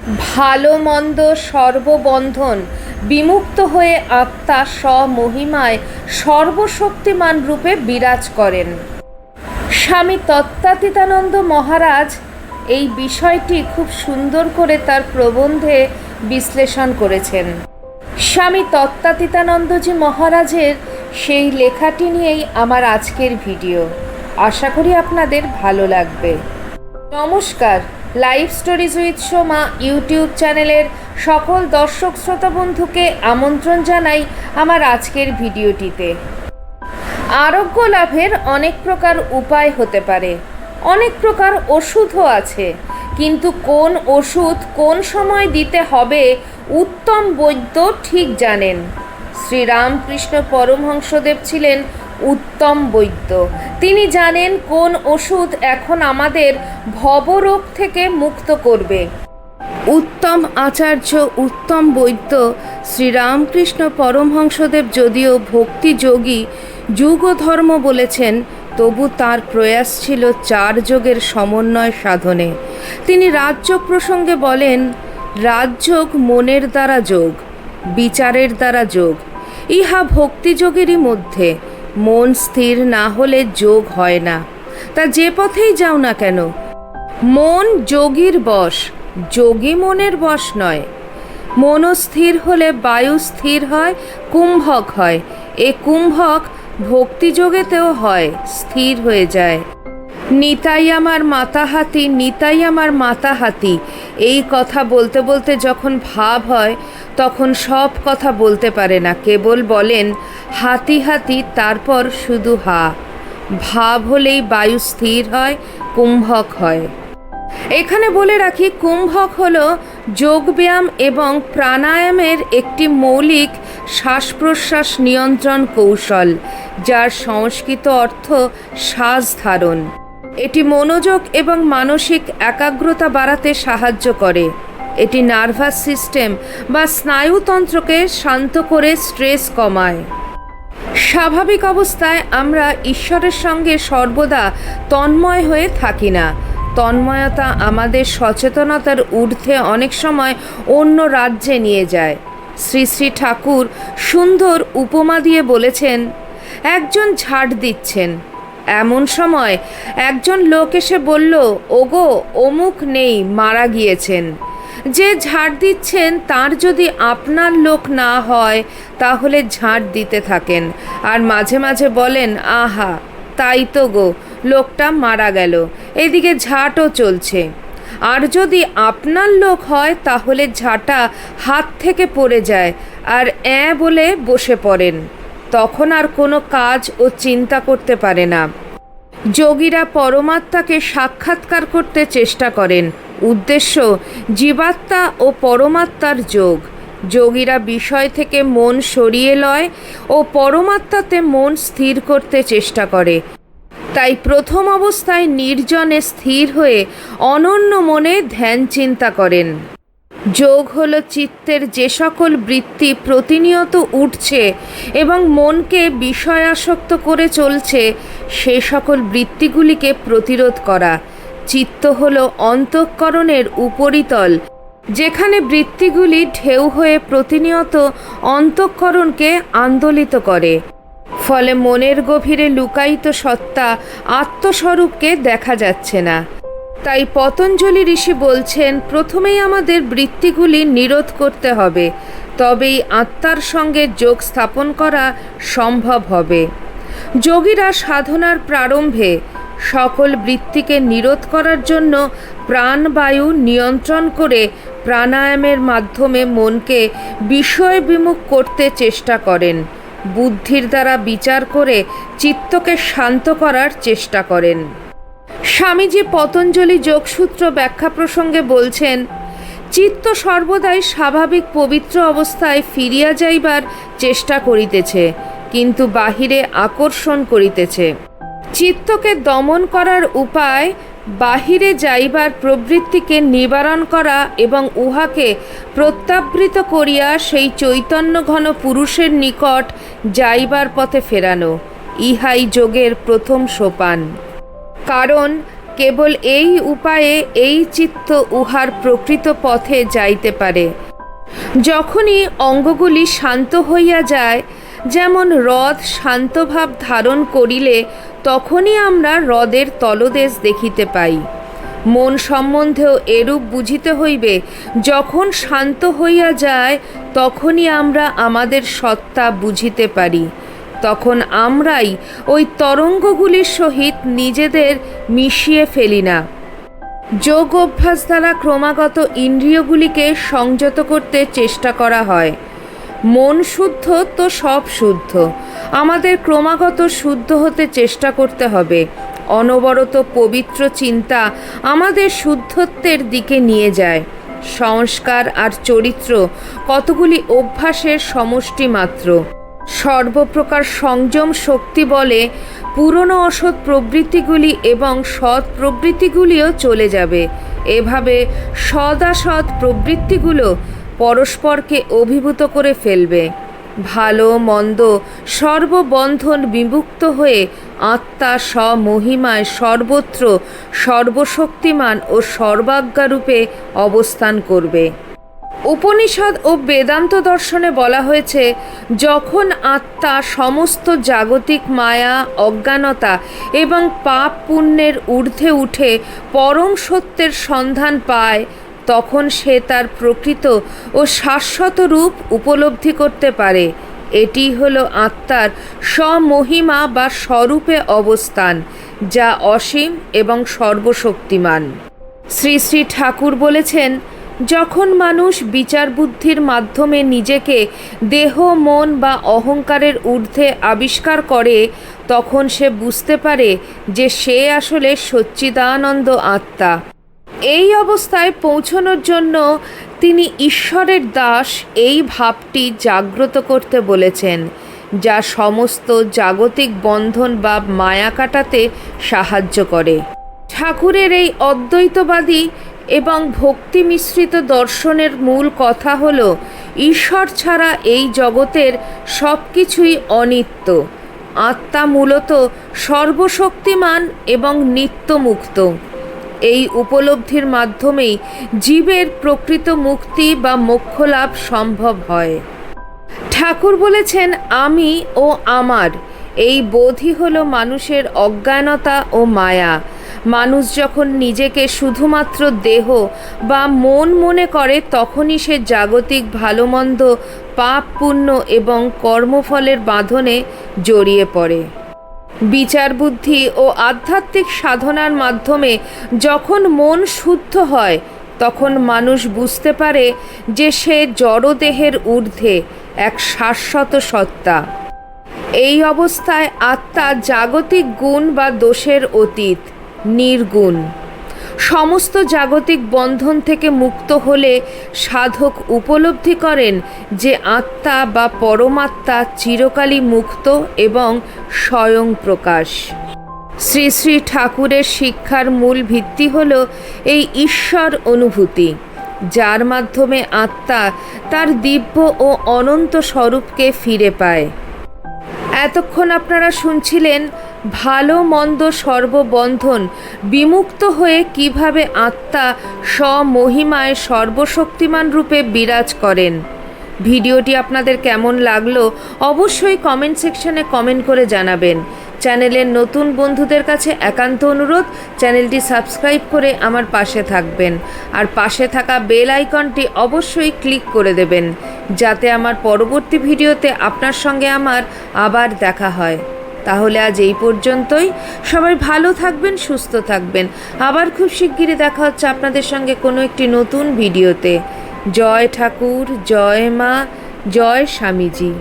ভালো মন্দ সর্ববন্ধন বিমুক্ত হয়ে আত্মা স্বমহিমায় সর্বশক্তিমান রূপে বিরাজ করেন। স্বামী তত্ত্বাতীতানন্দ মহারাজ এই বিষয়টি খুব সুন্দর করে তার প্রবন্ধে বিশ্লেষণ করেছেন। স্বামী তত্ত্বাতীতানন্দজি মহারাজের সেই লেখাটি নিয়েই আমার আজকের ভিডিও। আশা করি আপনাদের ভালো লাগবে। নমস্কার, life stories with Soma YouTube চ্যানেলের সকল দর্শক শ্রোতা বন্ধুকে আমন্ত্রণ জানাই আমার আজকের ভিডিওটিতে। আরোগ্য লাভের অনেক প্রকার উপায় হতে পারে, অনেক প্রকার ওষুধও আছে, কিন্তু কোন ওষুধ কোন সময় দিতে হবে উত্তম বৈদ্য ঠিক জানেন। শ্রীরামকৃষ্ণ পরমহংসদেব ছিলেন উত্তম বৈদ্য। তিনি জানেন কোন ওষুধ এখন আমাদের ভবরোগ থেকে মুক্ত করবে। উত্তম আচার্য, উত্তম বৈদ্য শ্রীরামকৃষ্ণ পরমহংসদেব যদিও ভক্তিযোগী যুগ ধর্ম বলেছেন, তবু তার প্রয়াস ছিল 4 যোগের সমন্বয় সাধনে। তিনি রাজযোগ প্রসঙ্গে বলেন, রাজযোগ মনের দ্বারা যোগ, বিচারের দ্বারা যোগ। ইহা ভক্তিযোগেরই মধ্যে। মন স্থির না হলে যোগ হয় না। তা যে পথেই যাও না কেন, মন যোগীর বশ, যোগী মনের বশ নয়। মনও স্থির হলে বায়ু স্থির হয়, কুম্ভক হয়। এ কুম্ভক ভক্তিযোগেতেও হয়, স্থির হয়ে যায়। নিতাই আমার মাতা হাতি, নিতাই আমার মাতা হাতি, এই কথা বলতে বলতে যখন ভাব হয় তখন সব কথা বলতে পারে না, কেবল বলেন হাতি হাতি, তারপর শুধু হা। ভাব হলেই বায়ু স্থির হয়, কুম্ভক হয়। এখানে বলে রাখি, কুম্ভক হলো যোগব্যায়াম এবং প্রাণায়ামের একটি মৌলিক শ্বাস প্রশ্বাস নিয়ন্ত্রণ কৌশল, যার সংস্কৃত অর্থ শ্বাস ধারণ। এটি মনোযোগ এবং মানসিক একাগ্রতা বাড়াতে সাহায্য করে। এটি নার্ভাস সিস্টেম বা স্নায়ুতন্ত্রকে শান্ত করে স্ট্রেস কমায়। স্বাভাবিক অবস্থায় আমরা ঈশ্বরের সঙ্গে সর্বদা তন্ময় হয়ে থাকি না। তন্ময়তা আমাদের সচেতনতার ঊর্ধ্বে অনেক সময় অন্য রাজ্যে নিয়ে যায়। শ্রী শ্রী ঠাকুর সুন্দর উপমা দিয়ে বলেছেন, একজন ঝাড় দিচ্ছেন, এমন সময় একজন লোক এসে বলল, ওগো অমুক নেই, মারা গিয়েছেন। যে ঝাড় দিচ্ছেন তার যদি আপনার লোক না হয় তাহলে ঝাড় দিতে থাকেন, আর মাঝে মাঝে বলেন, আহা তাই তো গো, লোকটা মারা গেল, এদিকে ঝাঁটও চলছে। আর যদি আপনার লোক হয় তাহলে ঝাঁটা হাত থেকে পড়ে যায় আর বলে বসে পড়েন, তখন আর কোনো কাজ ও চিন্তা করতে পারে না। যোগীরা পরমাত্মাকে সাক্ষাৎকার করতে চেষ্টা করেন, উদ্দেশ্য জীবাত্মা ও পরমাত্মার যোগ। যোগীরা বিষয় থেকে মন সরিয়ে লয় ও পরমাত্মাতে মন স্থির করতে চেষ্টা করে। তাই প্রথম অবস্থায় নির্জনে স্থির হয়ে অনন্য মনে ধ্যান চিন্তা করেন। যোগ হলো চিত্তের যে সকল বৃত্তি প্রতিনিয়ত উঠছে এবং মনকে বিষয়াসক্ত করে চলছে, সে সকল বৃত্তিগুলিকে প্রতিরোধ করা। চিত্ত হলো অন্তঃকরণের উপরিতল, যেখানে বৃত্তিগুলি ঢেউ হয়ে প্রতিনিয়ত অন্তঃকরণকে আন্দোলিত করে। ফলে মনের গভীরে লুকায়িত সত্তা আত্মস্বরূপকে দেখা যাচ্ছে না। তাই পতঞ্জলি ঋষি বলছেন, প্রথমেই আমাদের বৃত্তিগুলি নিরোধ করতে হবে, তবেই আত্মার সঙ্গে যোগ স্থাপন করা সম্ভব হবে। যোগীরা সাধনার প্রারম্ভে সকল বৃত্তিকে নিরোধ করার জন্য প্রাণবায়ু নিয়ন্ত্রণ করে প্রাণায়ামের মাধ্যমে মনকে বিষয় বিমুখ করতে চেষ্টা করেন। বুদ্ধির দ্বারা বিচার করে চিত্তকে শান্ত করার চেষ্টা করেন। স্বামীজি পতঞ্জলি যোগসূত্র ব্যাখ্যা প্রসঙ্গে বলছেন, চিত্ত সর্বদাই স্বাভাবিক পবিত্র অবস্থায় ফিরিয়া যাইবার চেষ্টা করিতেছে, কিন্তু বাহিরে আকর্ষণ করিতেছে। চিত্তকে দমন করার উপায় বাহিরে যাইবার প্রবৃত্তিকে নিবারণ করা এবং উহাকে প্রত্যাবৃত করিয়া সেই চৈতন্য ঘন পুরুষের নিকট যাইবার পথে ফেরানো, ইহাই যোগের প্রথম সোপান। কারণ কেবল এই উপায়ে এই চিত্ত উহার প্রকৃত পথে যাইতে পারে। যখনই অঙ্গগুলি শান্ত হইয়া যায়, যেমন হ্রদ শান্তভাব ধারণ করিলে তখনই আমরা হ্রদের তলদেশ দেখিতে পাই। মন সম্বন্ধেও এরূপ বুঝিতে হইবে, যখন শান্ত হইয়া যায় তখনই আমরা আমাদের সত্তা বুঝিতে পারি। তখন আমরাই ওই তরঙ্গগুলির সহিত নিজেদের মিশিয়ে ফেলি না। যোগ অভ্যাস দ্বারা ক্রমাগত ইন্দ্রিয়গুলিকে সংযত করতে চেষ্টা করা হয়। মন শুদ্ধ তো সব শুদ্ধ। আমাদের ক্রমাগত শুদ্ধ হতে চেষ্টা করতে হবে। অনবরত পবিত্র চিন্তা আমাদের শুদ্ধত্বের দিকে নিয়ে যায়। সংস্কার আর চরিত্র কতগুলি অভ্যাসের সমষ্টি মাত্র। সর্বপ্রকার সংযম শক্তি বলে পুরনো অসৎ প্রবৃত্তিগুলি এবং সৎ প্রবৃত্তিগুলিও চলে যাবে। এভাবে সদাসৎ প্রবৃত্তিগুলো পরস্পরকে অভিভূত করে ফেলবে। ভালো মন্দ সর্ববন্ধন বিমুক্ত হয়ে আত্মা স্বমহিমায় সর্বত্র সর্বশক্তিমান ও সর্বাজ্ঞারূপে অবস্থান করবে। উপনিষদ ও বেদান্ত দর্শনে বলা হয়েছে, যখন আত্মা সমস্ত জাগতিক মায়া, অজ্ঞানতা এবং পাপ পুণ্যের ঊর্ধ্বে উঠে পরম সত্যের সন্ধান পায়, তখন সে তার প্রকৃত ও শাশ্বত রূপ উপলব্ধি করতে পারে। এটি হলো আত্মার স্বমহিমা বা স্বরূপে অবস্থান, যা অসীম এবং সর্বশক্তিমান। শ্রী শ্রী ঠাকুর বলেছেন, যখন মানুষ বিচার বুদ্ধির মাধ্যমে নিজেকে দেহ, মন বা অহংকারের ঊর্ধ্বে আবিষ্কার করে, তখন সে বুঝতে পারে যে সে আসলে সচ্চিদানন্দ আত্মা। এই অবস্থায় পৌঁছানোর জন্য তিনি ঈশ্বরের দাস এই ভাবটি জাগ্রত করতে বলেছেন, যা সমস্ত জাগতিক বন্ধন বা মায়া কাটাতে সাহায্য করে। ঠাকুরের এই অদ্বৈতবাদী এবং ভক্তি মিশ্রিত দর্শনের মূল কথা হল, ঈশ্বর ছাড়া এই জগতের সব কিছুই অনিত্য। আত্মা মূলত সর্বশক্তিমান এবং নিত্যমুক্ত। এই উপলব্ধির মাধ্যমেই জীবের প্রকৃত মুক্তি বা মোক্ষলাভ সম্ভব হয়। ঠাকুর বলেছেন, আমি ও আমার এই বোধই হলো মানুষের অজ্ঞানতা ও মায়া। মানুষ যখন নিজেকে শুধুমাত্র দেহ বা মন মনে করে, তখনই সে জাগতিক ভালো মন্দ, পাপ পুণ্য এবং কর্মফলের বাঁধনে জড়িয়ে পড়ে। বিচার বুদ্ধি ও আধ্যাত্মিক সাধনার মাধ্যমে যখন মন শুদ্ধ হয়, তখন মানুষ বুঝতে পারে যে সে জড়দেহের ঊর্ধ্বে এক শাশ্বত সত্তা। এই অবস্থায় আত্মা জাগতিক গুণ বা দোষের অতীত, নির্গুণ। সমস্ত জাগতিক বন্ধন থেকে মুক্ত হলে সাধক উপলব্ধি করেন যে আত্মা বা পরমাত্মা চিরকালই মুক্ত এবং স্বয়ং প্রকাশ। শ্রী শ্রী ঠাকুরের শিক্ষার মূল ভিত্তি হল এই ঈশ্বর অনুভূতি, যার মাধ্যমে আত্মা তার দিব্য ও অনন্ত স্বরূপকে ফিরে পায়। এতক্ষণ আপনারা শুনছিলেন ভালো মন্দ সর্ববন্ধন বিমুক্ত হয়ে কিভাবে আত্মা স্বমহিমায় সর্বশক্তিমান রূপে বিরাজ করেন। ভিডিওটি আপনাদের কেমন লাগলো অবশ্যই কমেন্ট সেকশনে কমেন্ট করে জানাবেন। চ্যানেলের নতুন বন্ধুদের কাছে একান্ত অনুরোধ, চ্যানেলটি সাবস্ক্রাইব করে আমার পাশে থাকবেন আর পাশে থাকা বেল আইকনটি অবশ্যই ক্লিক করে দেবেন, যাতে আমার পরবর্তী ভিডিওতে আপনার সঙ্গে আমার আবার দেখা হয়। তাহলে আজ এই পর্যন্তই। সবাই ভালো থাকবেন, সুস্থ থাকবেন। আবার খুব শিগগিরই দেখা হচ্ছে আপনাদের সঙ্গে কোনো একটি নতুন ভিডিওতে। জয় ঠাকুর, জয় মা, জয় স্বামীজি।